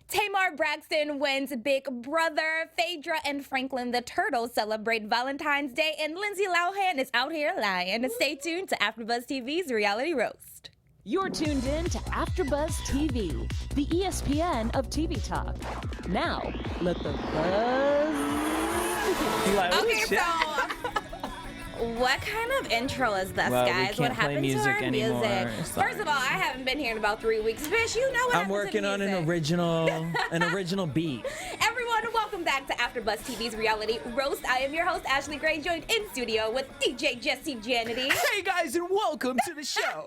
Tamar Braxton wins Big Brother. Phaedra and Franklin the Turtle celebrate Valentine's Day. And Lindsay Lohan is out here lying. Stay tuned to AfterBuzz TV's Reality Roast. You're tuned in to AfterBuzz TV, the ESPN of TV talk. Now, let the buzz begin. Okay, so what kind of intro is this, Well, we guys? can't What play happened to music our anymore. music? Sorry. First of all, I haven't been here in about 3 weeks. Bitch, you know what I'm happens to working on an music. original beat. Everyone, welcome back to AfterBuzz TV's Reality Roast. I am your host, Ashley Gray, joined in studio with DJ Jussie Janedy. Hey guys, and welcome to the show.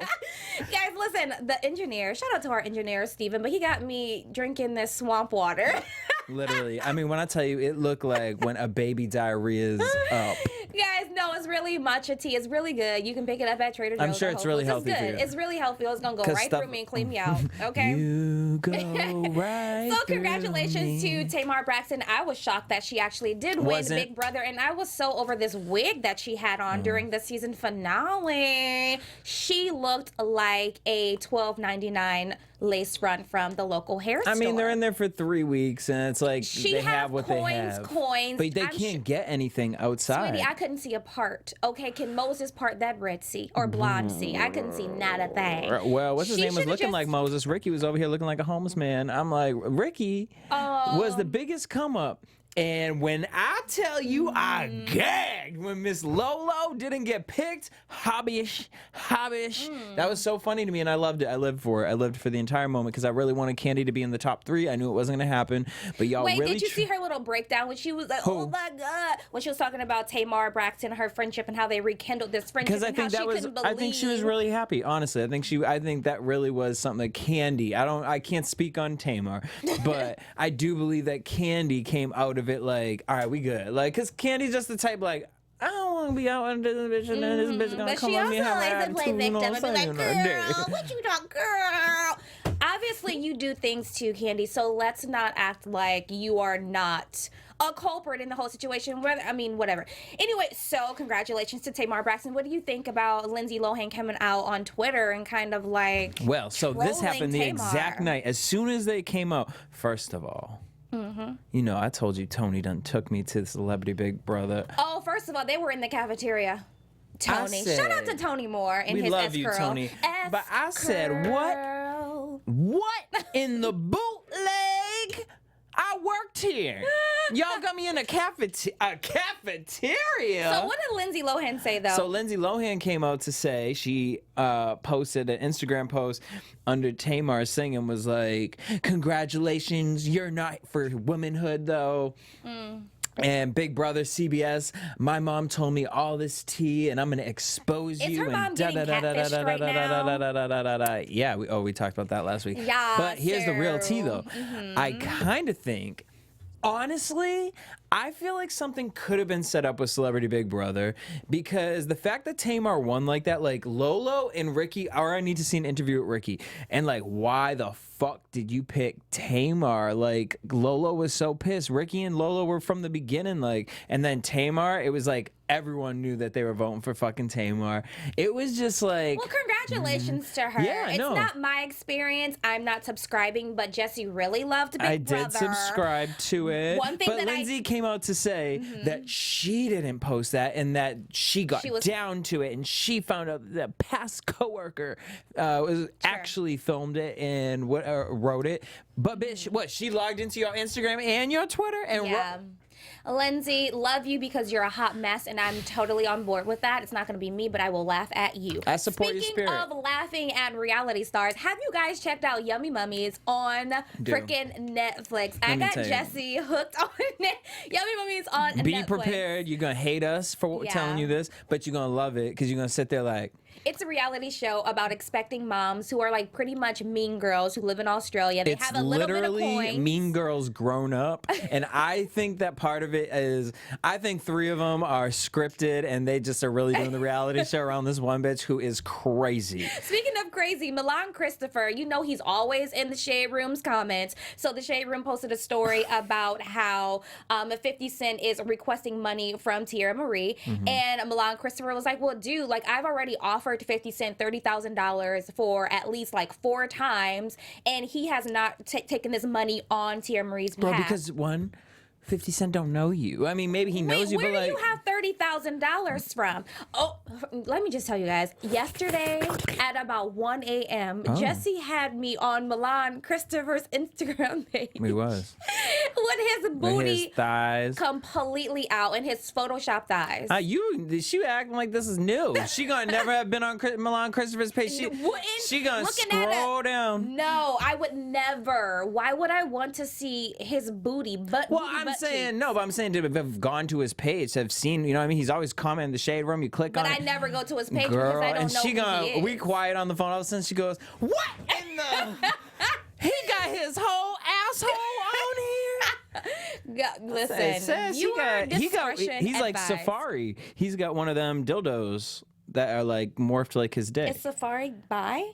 Guys, listen, the engineer, shout out to our engineer, Steven, but he got me drinking this swamp water. Literally, I mean, when I tell you, it looked like when a baby diarrhea's up. Guys, no, it's really matcha tea. It's really good. You can pick it up at Trader Joe's. I'm sure or it's Whole really Foods. healthy It's for good. you. It's really healthy. It's going to go 'Cause right stuff- through me and clean me out, okay? You go right So through congratulations me. to Tamar Braxton. I was shocked that she actually did win Wasn't- Big Brother, and I was so over this wig that she had on during the season finale. She looked like a $12.99 lace front from the local hair store. I mean, they're in there for 3 weeks, and it's like She they has have what they have. coins. But they I'm can't get anything outside. Sweetie, I couldn't see a part. Okay, can Moses part that Red Sea or Blonde Sea? I couldn't see not a thing. Well, what's his She name was should've looking just- like Moses. Ricky was over here looking like a homeless man. I'm like, Ricky was the biggest come up. And when I tell you I gagged when Miss Lolo didn't get picked, hobbyish. That was so funny to me, and I loved it. I lived for it. I lived for the entire moment because I really wanted Candy to be in the top 3. I knew it wasn't going to happen, but y'all Wait, really... did you see her little breakdown when she was like, oh my God, when she was talking about Tamar Braxton, her friendship, and how they rekindled this friendship? Because I think that was, I think she was really happy. Honestly, I think that really was something that Candy. I can't speak on Tamar, but I do believe that Candy came out of it like, all right, we good. Like, cause Candy's just the type like, I don't want to be out under this bitch, and then this bitch gonna But come she on also me and have an likes to play attitude, you know victim what and I'm be saying? like, girl, what you talk, girl? Obviously, you do things too, Candy, so let's not act like you are not a culprit in the whole situation. Whatever. Anyway, so congratulations to Tamar Braxton. What do you think about Lindsay Lohan coming out on Twitter and kind of like Well, so this trolling happened the Tamar? exact night. As soon as they came out, first of all, you know, I told you Tony done took me to Celebrity Big Brother. Oh, first of all, they were in the cafeteria. Tony. said- Shout out to Tony Moore and We his love you, S-curl. Tony. But I said, S-curl. What in the bootleg? I worked here. Y'all got me in a cafeteria. So what did Lindsay Lohan say, though? So Lindsay Lohan came out to say, she posted an Instagram post under Tamar singing, was like, congratulations, you're not for womanhood though. And Big Brother CBS, my mom told me all this tea, and I'm gonna expose Is you. her mom and getting catfished right now? Yeah, we talked about that last week. Yeah, but here's the real tea, so- though. I kind of think, honestly, I feel like something could have been set up with Celebrity Big Brother, because the fact that Tamar won like that, like Lolo and Ricky, or I need to see an interview with Ricky, and like, why the fuck did you pick Tamar? Like, Lolo was so pissed. Ricky and Lolo were from the beginning, like, and then Tamar, it was like everyone knew that they were voting for fucking Tamar. It was just like, Well, congratulations to her. Yeah, it's no. not my experience. I'm not subscribing, but Jesse really loved Big Brother. I did subscribe to it. One thing but that Lindsay came out to say that she didn't post that, and that she got She was- down to it, and she found out that a past coworker actually filmed it and wrote it. But bitch, what, she logged into your Instagram and your Twitter and Yeah. Lindsay, love you because you're a hot mess, and I'm totally on board with that. It's not going to be me, but I will laugh at you. I support your Speaking spirit. of laughing at reality stars, have you guys checked out Yummy Mummies on freaking Netflix? I me got tell you. Jesse hooked on it. Yummy Mummies on Netflix. Be prepared. You're going to hate us for Yeah. telling you this, but you're going to love it because you're going to sit there like, It's a reality show about expecting moms who are like pretty much mean girls who live in Australia. They it's have a little bit of literally coins. Mean Girls grown up, and I think that part of it is, I think 3 of them are scripted, and they just are really doing the reality show around this one bitch who is crazy. Speaking of crazy, Milan Christopher, you know he's always in the Shade Room's comments. So the Shade Room posted a story about how 50 Cent is requesting money from Tierra Marie, and Milan Christopher was like, well, dude, like I've already offered offered 50 Cent $30,000 for at least like 4 times, and he has not taken this money on Tia Marie's behalf. Bro, because 50 Cent don't know you. I mean, maybe he knows you, but where like, do you have $30,000 from? Oh, let me just tell you guys. Yesterday at about 1 a.m., Jussie had me on Milan Christopher's Instagram page. he was with his booty, with his thighs completely out, and his Photoshop thighs. She acting like this is new. She gonna never have been on Milan Christopher's page. She gonna scroll down. No, I would never. Why would I want to see his booty? But I'm saying to have gone to his page, have seen, you know what I mean? He's always commenting in the shade room. You click on it. But I never go to his page Girl, because I don't know who he is. We quiet on the phone. All of a sudden she goes, what in the... He got his whole asshole on here. Listen, he's like Safari. He's got one of them dildos that are like morphed like his dick. Is Safari bi?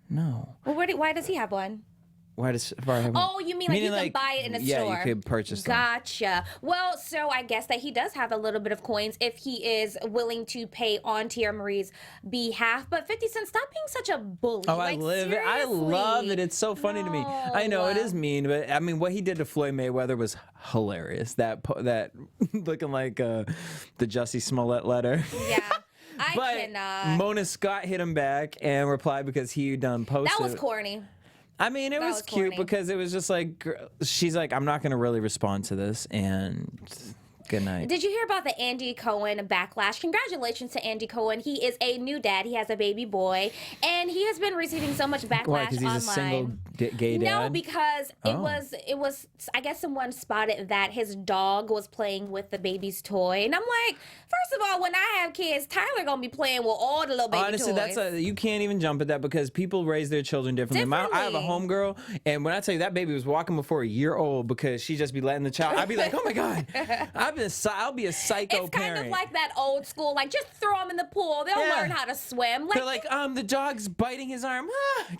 No. Well, why does he have one? Why does Safari have one? Oh, you mean like you can buy it in a store? Yeah, you could purchase them. Gotcha. Well, so I guess that he does have a little bit of coins if he is willing to pay on Tia Marie's behalf. But 50 Cent, stop being such a bully. Oh, I love it. It's so funny to me. I know it is mean, but I mean, what he did to Floyd Mayweather was hilarious. That looking like the Jussie Smollett letter. Yeah. I cannot. Mona Scott hit him back and replied because he done posted. That was corny. I mean, it was cute because it was just like, she's like, I'm not going to really respond to this, and good night. Did you hear about the Andy Cohen backlash? Congratulations to Andy Cohen. He is a new dad. He has a baby boy, and he has been receiving so much backlash Why, 'cause he's online. a single gay dad? No, because it was. I guess someone spotted that his dog was playing with the baby's toy, and I'm like, first of all, when I have kids, Tyler gonna be playing with all the little baby toys. Honestly, you can't even jump at that because people raise their children differently. I have a homegirl, and when I tell you that baby was walking before a year old because she just be letting the child, I'd be like, oh my god, I'll be a psycho it's parent. Kind of like that old school, like just throw them in the pool, they'll learn how to swim. They're like, the dog's biting his arm.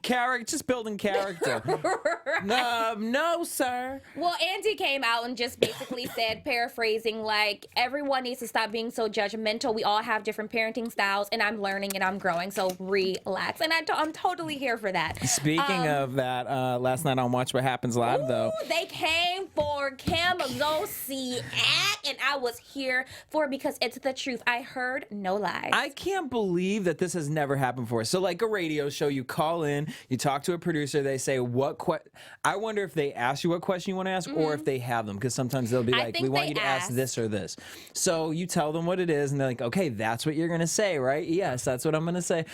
Character, just building character. Right. No, sir. Well, Andy came out and just basically said, paraphrasing, like, everyone needs to stop being so judgmental. We all have different parenting styles, and I'm learning and I'm growing, so relax. And I'm totally here for that. Speaking of that, last night on Watch What Happens Live, though. They came for Kim Zolciak, and I was here for it because it's the truth. I heard no lies. I can't believe that this has never happened before. So like a radio show, you call in, you talk to a producer, they say, I wonder if they ask you what question you want to ask or if they have them, because sometimes they'll be like, we want you to ask this or this. So you tell them what it is, and they're like, okay, that's what you're going to say, right? Yes, that's what I'm going to say.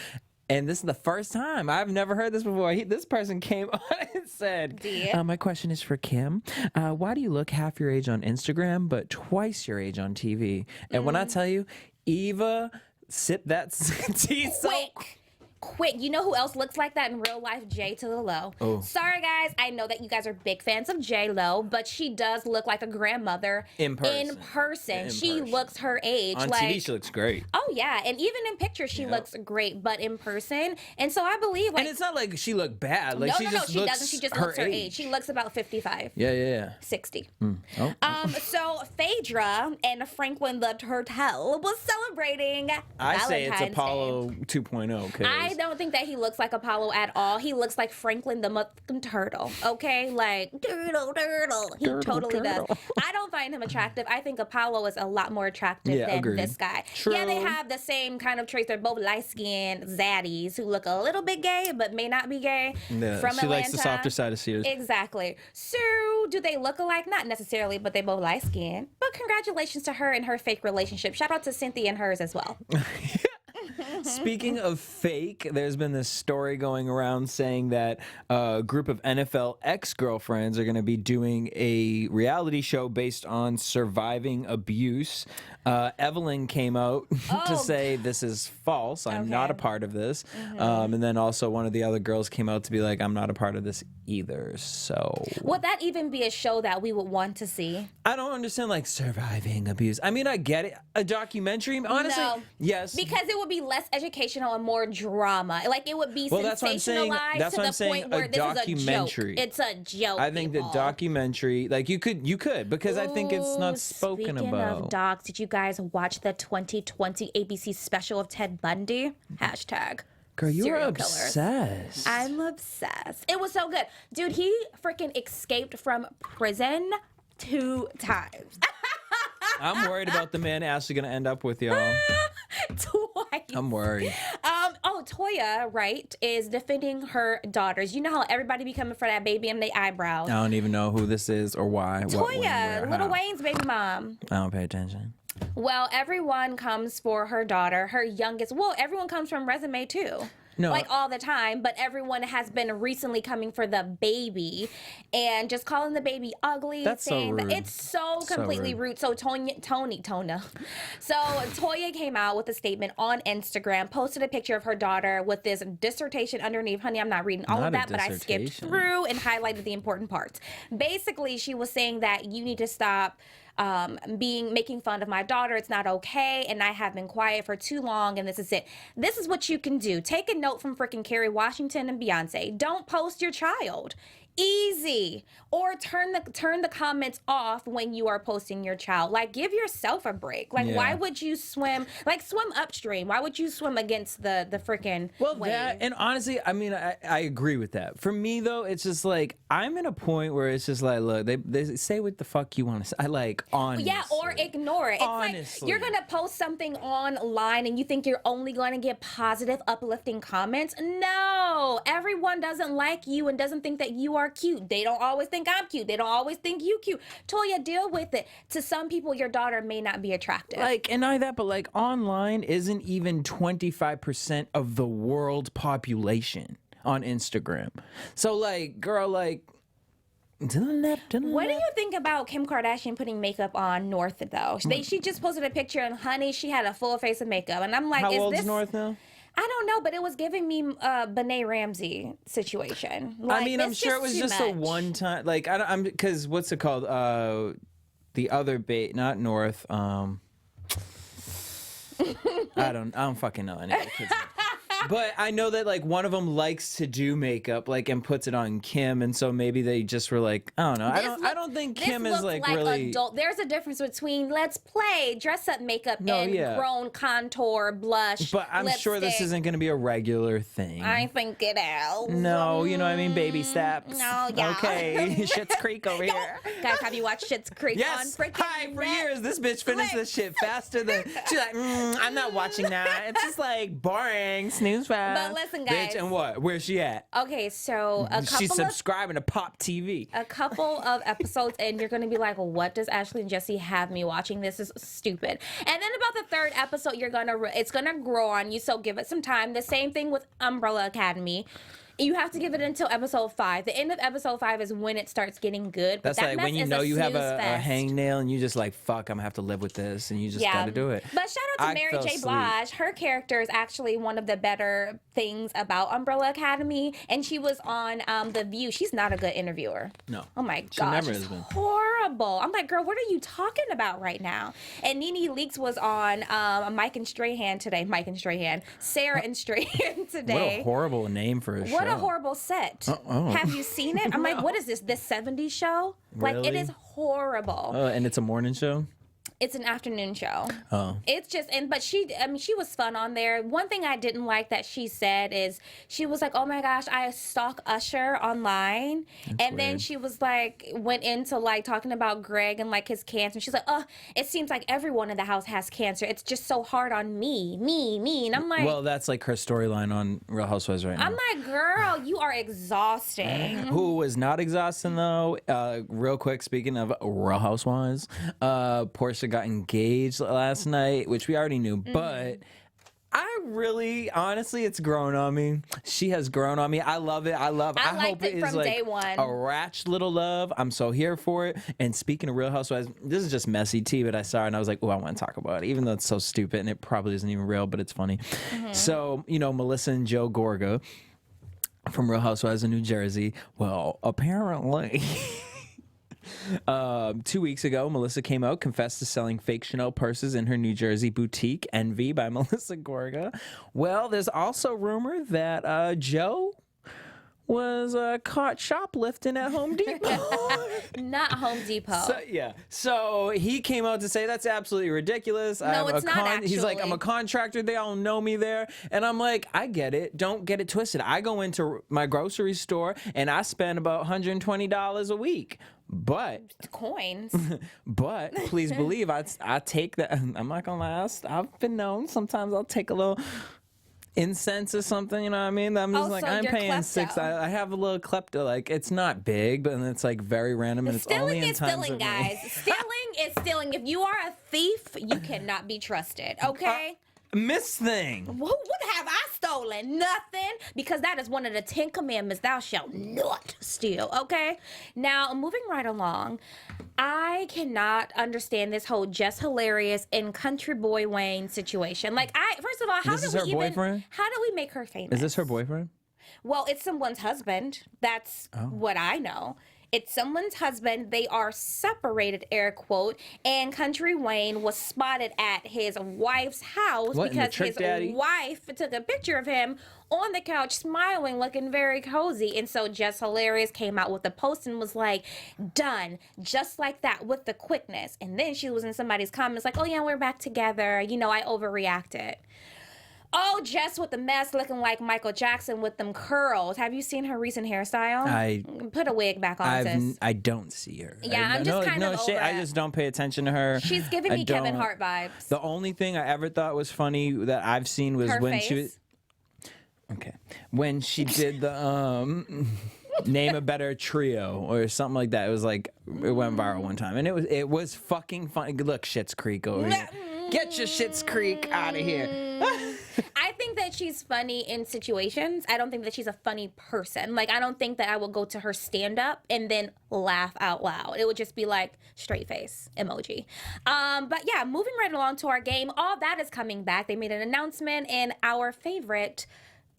And this is the first time. I've never heard this before. This person came on and said, my question is for Kim. Why do you look half your age on Instagram, but twice your age on TV? And when I tell you, Eva, sip that tea so quick. You know who else looks like that in real life? J to the Lo. Oh. Sorry, guys. I know that you guys are big fans of J Lo, but she does look like a grandmother in person. She looks her age. On TV, she looks great. Oh, yeah. And even in pictures, she looks great, but in person. And so I believe, like... And it's not like she looked bad. Like, she doesn't. She just looks her age. She looks about 55. Yeah. 60. Oh. So Phaedra and Franklin the Turtle was celebrating I say it's Valentine's Apollo Day. 2.0. I don't think that he looks like Apollo at all. He looks like Franklin the turtle. Okay, like turtle. He totally does. I don't find him attractive. I think Apollo is a lot more attractive than this guy. True. Yeah, they have the same kind of traits. They're both light-skinned zaddies who look a little bit gay, but may not be gay. Yeah, from she Atlanta. likes the softer side of Sears. Exactly. So, do they look alike? Not necessarily, but they both light-skinned. But congratulations to her and her fake relationship. Shout out to Cynthia and hers as well. Speaking of fake, there's been this story going around saying that a group of NFL ex-girlfriends are going to be doing a reality show based on surviving abuse. Evelyn came out to say this is false. I'm not a part of this. And then also one of the other girls came out to be like, I'm not a part of this either. So would that even be a show that we would want to see? I don't understand, like, surviving abuse. I mean, I get it. A documentary, honestly, no. yes. Because it would be less educational and more drama. Like, it would be That's what I'm saying. sensationalized That's to what the I'm saying. point where A this documentary. is a joke. It's a joke. I think the documentary, like you could, because I think it's not spoken Speaking about. of docs, did you guys watch the 2020 ABC special of Ted Bundy? Hashtag. Girl, you are serial killers. obsessed. I'm obsessed. It was so good. Dude, he freaking escaped from prison 2 times. I'm worried about the man Ashley gonna end up with, y'all. Twice. I'm worried. Toya, right, is defending her daughters. You know how everybody be coming for that baby and the eyebrows. I don't even know who this is or why. Toya, what, when, where, Lil how. Wayne's baby mom. I don't pay attention. Well, everyone comes for her daughter, her youngest. Well, everyone comes from Resume too. No. Like all the time, but everyone has been recently coming for the baby and just calling the baby ugly. That's so saying rude. That it's so completely rude. So Tona. So Toya came out with a statement on Instagram, posted a picture of her daughter with this dissertation underneath. Honey, I'm not reading all Not of a that, but I skipped dissertation. through and highlighted the important parts. Basically, she was saying that you need to stop making fun of my daughter. It's not okay, and I have been quiet for too long, and this is it. This is what you can do. Take a note from freaking Kerry Washington and Beyonce. Don't post your child. Easy. Or turn the comments off when you are posting your child. Like, give yourself a break. Like, why would you swim upstream? Why would you swim against the freaking wave? That, and honestly, I mean, I agree with that. For me though, it's just like I'm in a point where it's just like, look, they say what the fuck you want to say. I like, honestly. Yeah, or ignore it. It's Honestly. like you're gonna post something online and you think you're only gonna get positive, uplifting comments. No, everyone doesn't like you and doesn't think that you are cute. They don't always think I'm cute. They don't always think you cute. Toya, deal with it. To some people, your daughter may not be attractive. Like, and not only that, but like online isn't even 25% of the world population on Instagram. So like, girl, like, to the left, to the What do left. you think about Kim Kardashian putting makeup on North though? She just posted a picture and honey, she had a full face of makeup, and I'm like, How is old's this North now? I don't know, but it was giving me Benet Ramsey situation. Like, I mean, I'm it's sure it was too just a much. one time. Like, I'm because what's it called? The other bait, not North. I don't fucking know any of the kids. But I know that like one of them likes to do makeup, like, and puts it on Kim, and so maybe they just were like, I don't know. I don't think Kim this is looks like really. adult. There's a difference between let's play dress up makeup and grown contour blush. But I'm sure this lipstick. isn't going to be a regular thing. I think it is. No, you know what I mean? Baby steps. No, yeah. Okay. Schitt's Creek over here. Guys, have you watched Schitt's Creek Yes. on freaking Hi, for years, this bitch finished this shit faster than. She's like, I'm not watching that. It's just like boring. Snooze fast. But listen, guys. Bitch, and what? Where's she at? Okay, so She's subscribing to Pop TV. a couple of episodes and you're gonna be like, what does Ashley and Jesse have me watching? This is stupid. And then about the third episode, it's gonna grow on you, so give it some time. The same thing with Umbrella Academy. You have to give it until episode 5. The end of episode 5 is when it starts getting good. But That's that like mess when you is know you have snooze a fest. hangnail and you just like, fuck, I'm gonna have to live with this, and you just gotta do it. But shout out to I Mary fell J. asleep. Blige. Her character is actually one of the better things about Umbrella Academy. And she was on The View. She's not a good interviewer. No. Oh my She gosh. never She's has been. horrible. I'm like, girl, what are you talking about right now? And Nene Leakes was on Mike and Strahan today. Mike and Strahan. Sarah and Strahan today. What a horrible name for a show. What a horrible set. Have you seen it? I'm like, what is this? This 70s show? Like, it Really? is horrible. And it's a morning show? It's an afternoon show. Oh. It's just, but she was fun on there. One thing I didn't like that she said is she was like, oh my gosh, I stalk Usher online. And then weird. she was like, went into like talking about Greg and like his cancer. And she's like, oh, it seems like everyone in the house has cancer. It's just so hard on me. And I'm like, Well, that's like her storyline on Real Housewives right now. I'm like, girl, you are exhausting. Who was not exhausting though? Real quick, speaking of Real Housewives, Portia got engaged last night, which we already knew, but I really, honestly, it's grown on me. She has grown on me. I love it. I liked hope it it is from like day one. a ratch little love. I'm so here for it. And speaking of Real Housewives, this is just messy tea, but I saw it and I was like, oh, I want to talk about it, even though it's so stupid and it probably isn't even real, but it's funny. So, Melissa and Joe Gorga from Real Housewives of New Jersey. Well, apparently 2 weeks ago, Melissa came out, confessed to selling fake Chanel purses in her New Jersey boutique, Envy by Melissa Gorga. Well, there's also rumor that Joe was caught shoplifting at Home Depot. Not Home Depot. So he came out to say that's absolutely ridiculous. No, it's not actually. He's like, I'm a contractor. They all know me there. And I'm like, I get it. Don't get it twisted. I go into my grocery store and I spend about $120 a week. But coins. But please believe I take that. I'm not gonna lie. I've been known. Sometimes I'll take a little incense or something, you know what I mean? I'm just I'm paying $6. I have a little klepto, like it's not big, but it's like very random, and it's only in times stealing, guys. Stealing is stealing. If you are a thief, you cannot be trusted. Okay. Miss Thing. What have I stolen? Nothing. Because that is one of the 10 commandments. Thou shalt not steal. Okay. Now, moving right along, I cannot understand this whole Just Hilarious and Country Boy Wayne situation. Like, first of all, how do we make her famous? Is this her boyfriend? Well, it's someone's husband. That's what I know. It's someone's husband. They are separated, air quote. And Country Wayne was spotted at his wife's house because his wife took a picture of him on the couch smiling, looking very cozy. And so Just Hilarious came out with a post and was like, done, just like that, with the quickness. And then she was in somebody's comments like, oh yeah, we're back together. You know, I overreacted. Oh, Jess with the mess, looking like Michael Jackson with them curls. Have you seen her recent hairstyle? Put a wig back on, sis. I don't see her. Yeah, I'm just kind of over it. I just don't pay attention to her. She's giving me Kevin Hart vibes. The only thing I ever thought was funny that I've seen was her when face. she was... Okay. When she did the... Name a Better Trio or something like that. It was like, it went viral one time. And it was fucking funny. Look, Schitt's Creek over here. Get your Schitt's Creek out of here. I think that she's funny in situations. I don't think that she's a funny person. Like, I don't think that I will go to her stand-up and then laugh out loud. It would just be like, straight face emoji. But yeah, moving right along to our game. All that is coming back. They made an announcement, and our favorite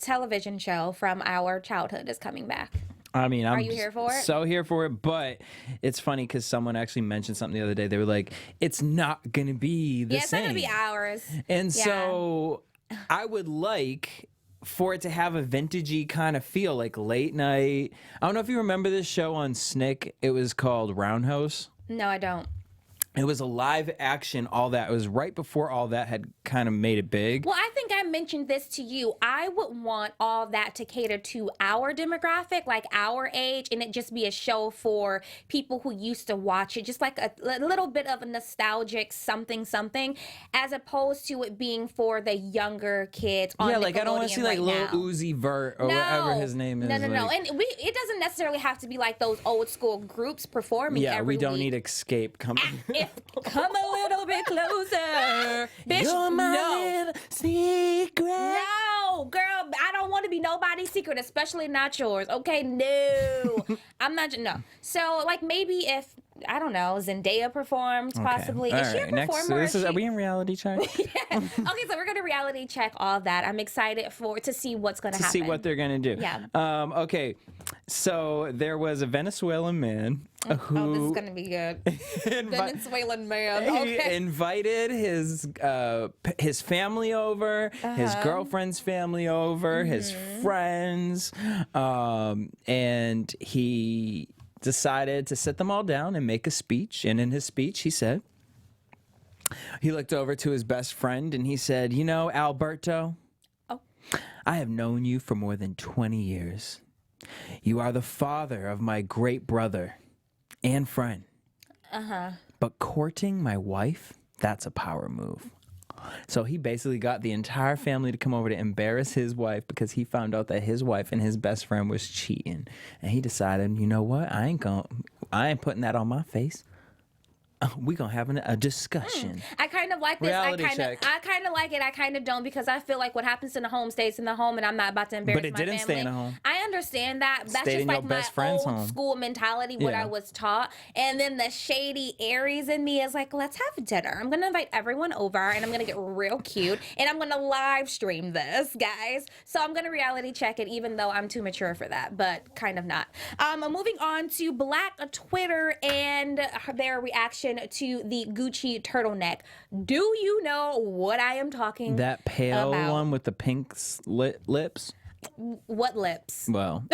television show from our childhood is coming back. I mean, Are you here for it? So here for it, but it's funny because someone actually mentioned something the other day. They were like, it's not going to be the same. It's not going to be ours. And so I would like for it to have a vintagey kind of feel, like late night. I don't know if you remember this show on Snick. It was called Roundhouse. No, I don't. It was a live action, all that. It was right before all that had kind of made it big. Well, I think I mentioned this to you. I would want all that to cater to our demographic, like our age, and it just be a show for people who used to watch it, just like a little bit of a nostalgic something, as opposed to it being for the younger kids on Nickelodeon. Like I don't want to see like Lil Uzi Vert or whatever his name is. No. And it doesn't necessarily have to be like those old school groups performing every we don't week. need Escape coming. Come a little bit closer. Bitch, You're my little secret. No, girl, I don't want to be nobody's secret, especially not yours. Okay, no. I'm not, no. So, like, maybe if, I don't know, Zendaya performed, possibly. Is she a performer? Are we in reality check? Yeah. Okay, so we're going to reality check all that. I'm excited to see what's going to happen. To see what they're going to do. Yeah. Okay, so there was a Venezuelan man who... this is going to be good. Venezuelan man. Okay. He invited his family over, his girlfriend's family over, his friends, and he decided to sit them all down and make a speech. And in his speech, he said, he looked over to his best friend and he said, you know, Alberto, I have known you for more than 20 years. You are the father of my great brother and friend. But courting my wife, that's a power move. So he basically got the entire family to come over to embarrass his wife because he found out that his wife and his best friend was cheating. And he decided, you know what? I ain't putting that on my face. we gonna have a discussion. I kind of like this. Reality I check. kind of like it. I kind of don't, because I feel like what happens in the home stays in the home, and I'm not about to embarrass But it my didn't family. stay in the home. I understand that. That's Stayed just in your like my best friend's old home. school mentality, what Yeah. I was taught. And then the shady Aries in me is like, let's have dinner. I'm gonna invite everyone over, and I'm gonna get real cute, and I'm gonna live stream this, guys. So I'm gonna reality check it, even though I'm too mature for that, but kind of not. Moving on to Black Twitter and their reaction to the Gucci turtleneck. Do you know what I am talking That pale about? one with the pink lips. What lips? Well,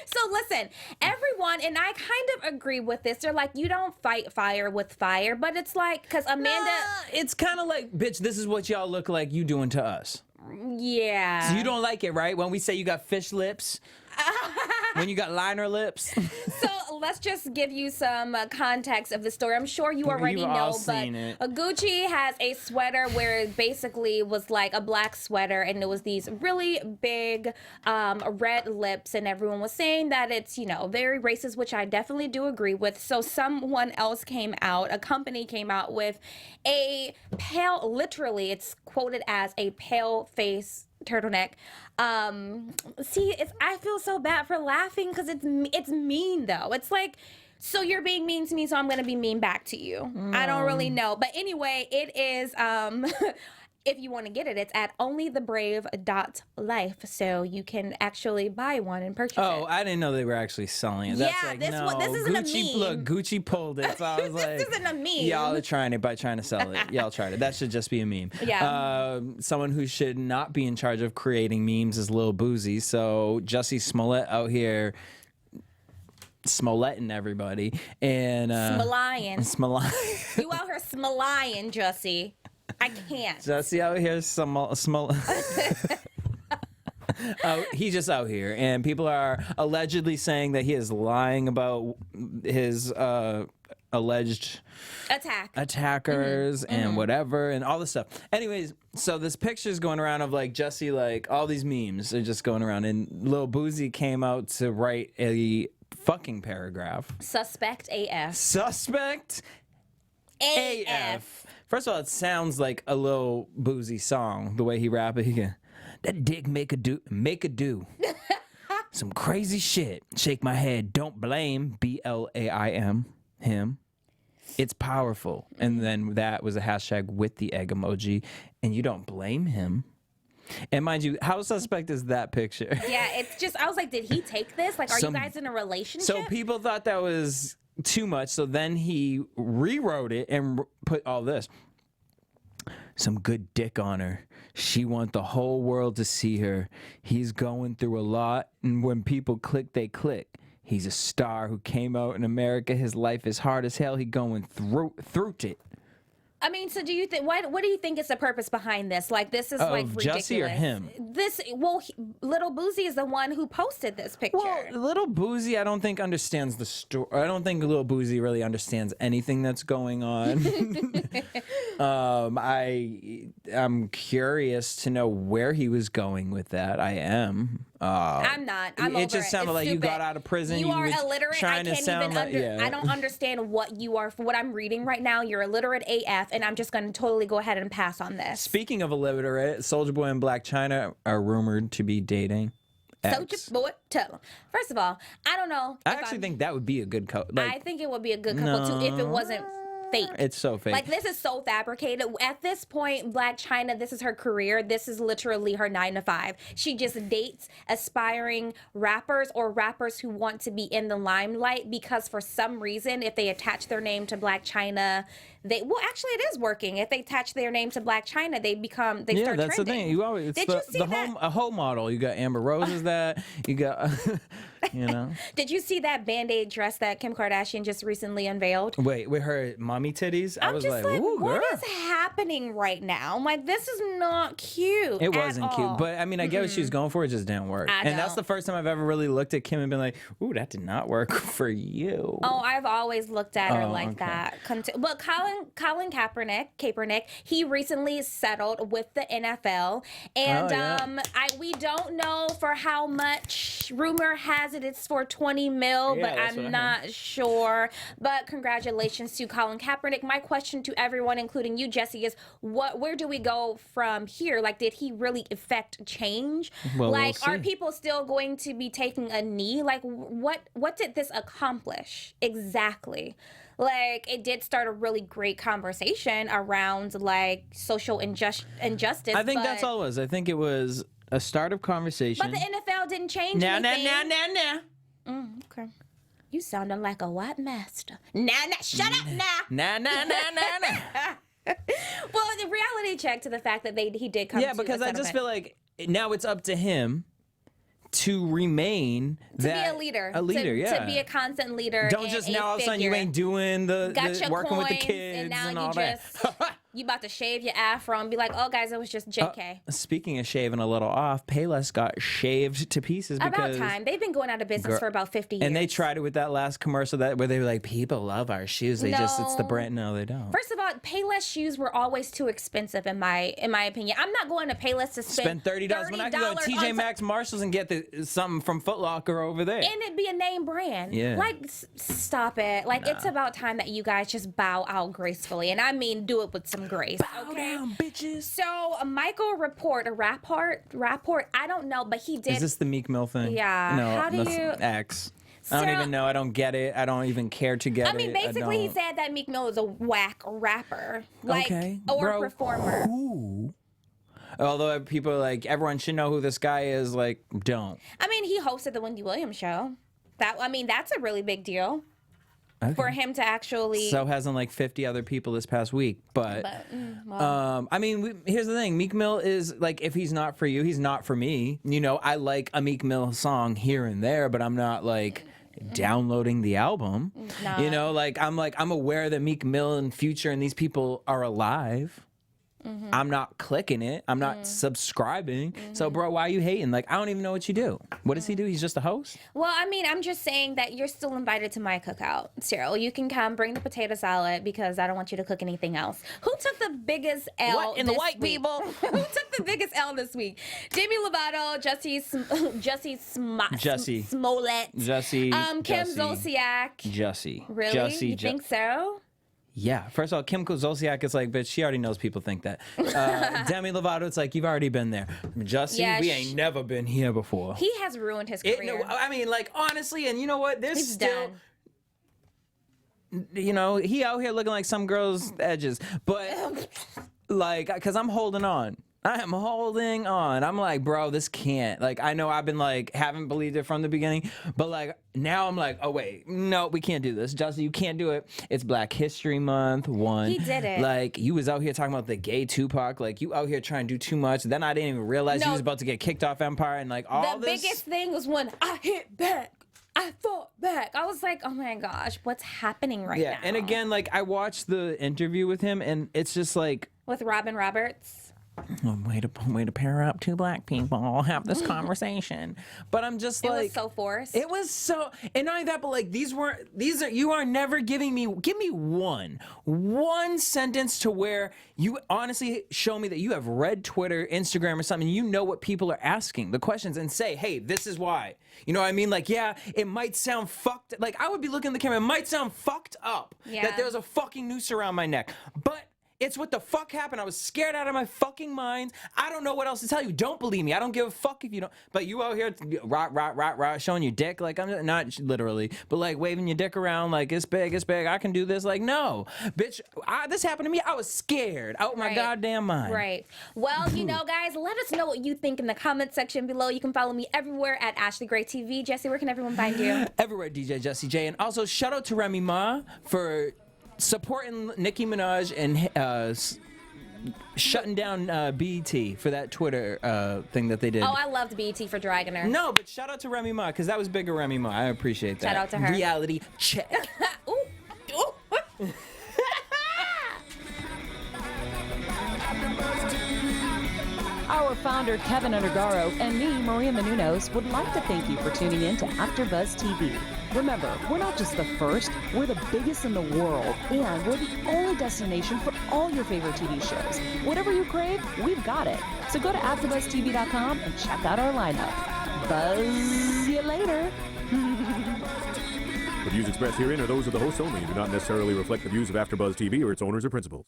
So listen, everyone, and I kind of agree with this. They're like, you don't fight fire with fire, but it's like, because Amanda, it's kind of like, bitch, this is what y'all look like you doing to us. yeah. So you don't like it, right? When we say you got fish lips, when you got liner lips. So let's just give you some context of the story. I'm sure you already You've know, all but seen it. Gucci has a sweater where it basically was like a black sweater, and it was these really big red lips, and everyone was saying that it's, you know, very racist, which I definitely do agree with. So someone else came out, a company came out with a pale, literally, it's quoted as a pale face turtleneck. See, I feel so bad for laughing, because it's mean though. It's like, so you're being mean to me, so I'm gonna be mean back to you. I don't really know, but anyway, it is if you want to get it, it's at onlythebrave.life, so you can actually buy one and purchase Oh, it. I didn't know they were actually selling it. That's Yeah, like, this no, one- this isn't a Gucci, meme. Look, Gucci pulled it. So I was like, This isn't a meme. Y'all are trying it by trying to sell it. Y'all tried it. That should just be a meme. Yeah. Someone who should not be in charge of creating memes is Lil Boozy. So Jussie Smollett out here Smolletting everybody. And Smollayin'. Smollett. You out here smollayin', Jussie. I can't. Jussie out here Oh, he's just out here, and people are allegedly saying that he is lying about his alleged attackers and whatever and all this stuff. Anyways, so this picture's going around of like Jussie, like all these memes are just going around, and Lil Boozy came out to write a fucking paragraph. Suspect AF. Suspect AF. First of all, it sounds like a Lil Boozy song, the way he rap it. He can, that dick make a do. Some crazy shit. Shake my head. Don't blame. BLAIM. Him. It's powerful. And then that was a hashtag with the egg emoji. And you don't blame him. And mind you, how suspect is that picture? Yeah, it's just, I was like, did he take this? Like, are you guys in a relationship? So people thought that was too much. So then he rewrote it and put all this. Some good dick on her. She want the whole world to see her. He's going through a lot, and when people click, they click. He's a star who came out in America. His life is hard as hell. He going through it. I mean, so do you think, what do you think is the purpose behind this? Like, this is like ridiculous. Jussie or him? Little Boozy is the one who posted this picture. Well, Little Boozy, I don't think understands the story. I don't think Little Boozy really understands anything that's going on. I'm curious to know where he was going with that. I am. I'm not. I'm over it just sounded It's like you stupid. got out of prison. You are was illiterate. I trying to can't sound even like, I don't understand what you are. For what I'm reading right now, you're illiterate AF, and I'm just going to totally go ahead and pass on this. Speaking of illiterate, Soulja Boy and Black China are rumored to be dating. Soulja Boy, tell him. First of all, I don't know. I actually think that would be a good couple. I think it would be a good couple too if it wasn't fake. It's so fake. Like, this is so fabricated. At this point, Black China, this is her career. This is literally her 9 to 5. She just dates aspiring rappers or rappers who want to be in the limelight, because for some reason, if they attach their name to Black China, actually it is working. If they attach their name to Black China, they start trending. Yeah, that's the thing. You always Did you see that? A whole model. You got Amber Rose is that. You got you know. Did you see that Band-Aid dress that Kim Kardashian just recently unveiled? Wait, with her mommy titties? I was just like, ooh, what girl. is happening right now? I'm like, this is not cute. It at wasn't cute, all. but I mean, I get what she was going for. It just didn't work. And that's the first time I've ever really looked at Kim and been like, ooh, that did not work for you. Oh, I've always looked at her like okay. that. But Colin Colin Kaepernick, he recently settled with the NFL, and we don't know for how much. Rumor has it it's for $20 million, but I'm not sure. But congratulations to Colin Kaepernick. My question to everyone, including you, Jussie, is where do we go from here? Like, did he really affect change? Well, like, we'll are people still going to be taking a knee? Like, what did this accomplish exactly? Like, it did start a really great conversation around, like, social injustice. I think that's all it was. I think it was a start of conversation. But the NFL didn't change anything. Okay. You sounding like a white master. Shut up now. Well, the reality check to the fact that he did come to a settlement. Yeah, because I just feel like now it's up to him to remain be a leader. To be a constant leader. Don't just now all of a sudden you ain't doing the working with the kids and now all that. You about to shave your afro and be like, oh, guys, it was just JK. Speaking of shaving a little off, Payless got shaved to pieces because... About time. They've been going out of business for about 50 years. And they tried it with that last commercial where they were like, people love our shoes. It's the brand. No, they don't. First of all, Payless shoes were always too expensive in my opinion. I'm not going to Payless to spend $30 when I can go to TJ Maxx, Marshalls and get something from Foot Locker over there. And it'd be a name brand. Yeah. Like, stop it. Like, it's about time that you guys just bow out gracefully. And I mean, do it with some grace. Bow down, bitches. So, Michael Rapport, I don't know, but he did. Is this the Meek Mill thing? Yeah. No, How do you... X. I don't even know. I don't get it. I don't even care to get it. I mean, basically, he said that Meek Mill is a whack rapper. Like, or performer. Who? Although people are like, everyone should know who this guy is, like, don't. I mean, he hosted the Wendy Williams show. That's a really big deal. Okay. For him to actually... So hasn't like 50 other people this past week. But I mean, here's the thing. Meek Mill is like, if he's not for you, he's not for me. You know, I like a Meek Mill song here and there, but I'm not like downloading the album. No. You know, I'm aware that Meek Mill and Future and these people are alive. Mm-hmm. I'm not clicking it. I'm not subscribing. Mm-hmm. So, bro, why are you hating? Like, I don't even know what you do. What does he do? He's just a host? Well, I mean, I'm just saying that you're still invited to my cookout, Cyril. You can come bring the potato salad because I don't want you to cook anything else. Who took the biggest L What in the white week? people? Who took the biggest L this week? Demi Lovato, Jussie Smollett, Kim Zolciak. Jussie. Really? Jussie, you think so? Yeah. First of all, Kim Zolciak is like, bitch, she already knows people think that. Demi Lovato, it's like, you've already been there. Jussie, we ain't never been here before. He has ruined his career. I mean, like, honestly, and you know what? There's He's still... done. You know, he out here looking like some girl's edges. But, like, because I'm holding on. I am holding on. I'm like, bro, this can't. Like, I know I've been like, haven't believed it from the beginning, but like, now I'm like, oh wait, no, we can't do this. Justin, you can't do it. It's Black History Month, one. He did it. Like, you was out here talking about the gay Tupac. Like, you out here trying to do too much. Then I didn't even realize you was about to get kicked off Empire and like all this. The biggest thing was when I hit back. I fought back. I was like, oh my gosh, what's happening right now? Yeah, and again, like, I watched the interview with him and it's just like. With Robin Roberts. Way to pair up two black people, have this conversation. But I'm just like, it was so forced. It was so, and not only that, but like you are never give me one sentence to where you honestly show me that you have read Twitter, Instagram, or something. You know what people are asking, the questions, and say, hey, this is why. You know what I mean? Like, yeah, it might sound fucked. Like, I would be looking at the camera. It might sound fucked up that there's a fucking noose around my neck, but. It's what the fuck happened. I was scared out of my fucking mind. I don't know what else to tell you. Don't believe me. I don't give a fuck if you don't. But you out here, rah, showing your dick. Like, I'm not literally, but like waving your dick around like, it's big. I can do this. Like, no. Bitch, this happened to me. I was scared out my goddamn mind. Right. Well, you know, guys, let us know what you think in the comment section below. You can follow me everywhere at Ashley Gray TV. Jesse, where can everyone find you? Everywhere, DJ Jussie J. And also, shout out to Remy Ma for supporting Nicki Minaj and shutting down BET for that Twitter thing that they did. Oh, I loved BET for dragging her. No, but shout out to Remy Ma, because that was bigger Remy Ma. I appreciate that. Shout out to her. Reality check. Ooh. Ooh. Our founder, Keven Undergaro, and me, Maria Menounos, would like to thank you for tuning in to AfterBuzz TV. Remember, we're not just the first, we're the biggest in the world, and we're the only destination for all your favorite TV shows. Whatever you crave, we've got it. So go to AfterBuzzTV.com and check out our lineup. Buzz you later. The views expressed herein are those of the hosts only and do not necessarily reflect the views of AfterBuzz TV or its owners or principals.